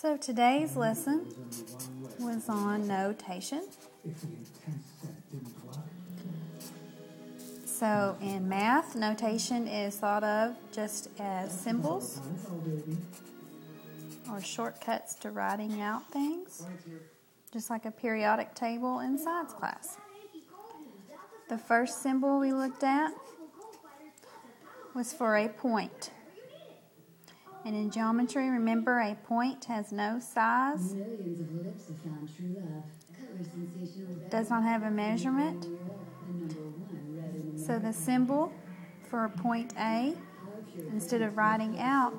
So today's lesson was on notation. So in math, notation is thought of just as symbols or shortcuts to writing out things, just like a periodic table in science class. The first symbol we looked at was for a point. And in geometry, remember, a point has no size, does not have a measurement. So the symbol for point A, instead of writing out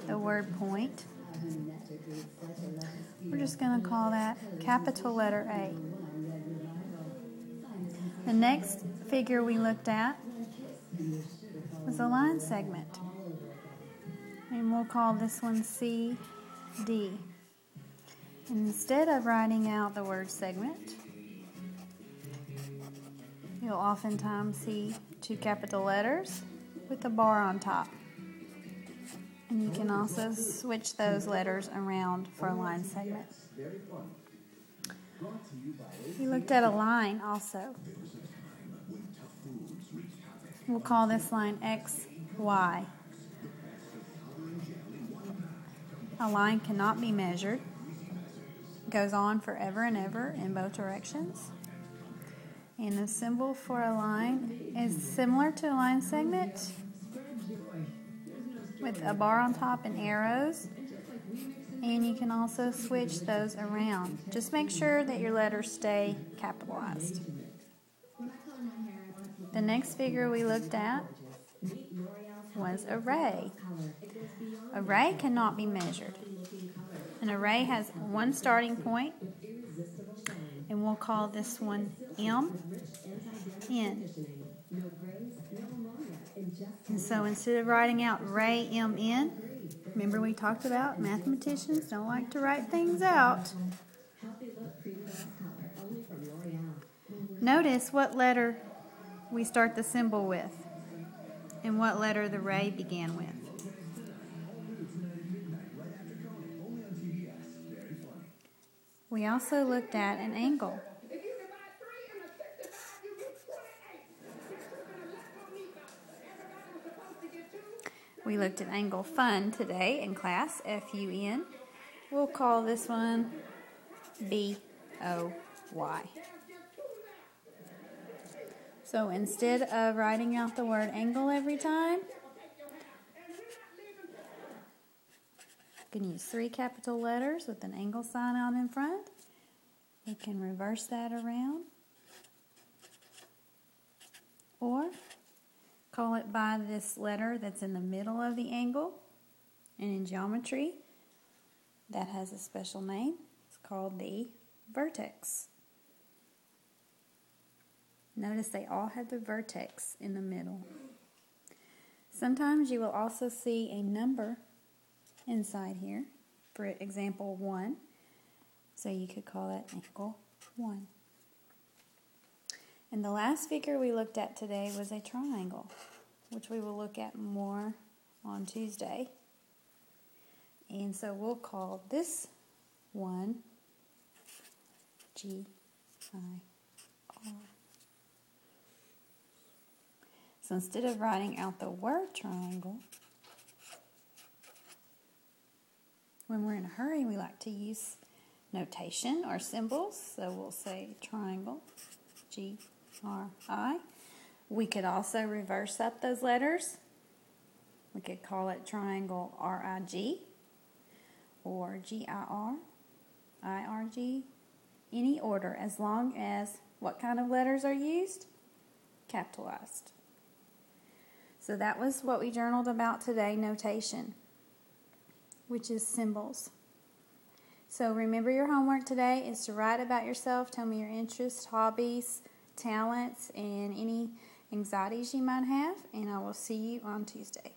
the word point, we're just going to call that capital letter A. The next figure we looked at was a line segment. And we'll call this one CD. And instead of writing out the word segment, you'll oftentimes see two capital letters with a bar on top. And you can also switch those letters around for a line segment. We looked at a line also. We'll call this line XY. A line cannot be measured. It goes on forever and ever in both directions. And the symbol for a line is similar to a line segment with a bar on top and arrows. And you can also switch those around. Just make sure that your letters stay capitalized. The next figure we looked at was array. Array cannot be measured. An array has one starting point, and we'll call this one M, N. And so instead of writing out array M, N, remember we talked about mathematicians don't like to write things out. Notice what letter we start the symbol with and what letter the ray began with. We also looked at an angle. We looked at angle fun today in class, F-U-N. We'll call this one B-O-Y. So instead of writing out the word angle every time, you can use 3 capital letters with an angle sign out in front. You can reverse that around, or call it by this letter that's in the middle of the angle. And in geometry, that has a special name. It's called the vertex. Notice they all have the vertex in the middle. Sometimes you will also see a number inside here. For example, 1. So you could call that angle 1. And the last figure we looked at today was a triangle, which we will look at more on Tuesday. And so we'll call this one G-I-R. So instead of writing out the word triangle, when we're in a hurry, we like to use notation or symbols. So we'll say triangle, G-R-I. We could also reverse up those letters. We could call it triangle R-I-G or G-I-R, I-R-G, any order, as long as what kind of letters are used? Capitalized. So that was what we journaled about today, notation, which is symbols. So remember, your homework today is to write about yourself. Tell me your interests, hobbies, talents, and any anxieties you might have. And I will see you on Tuesday.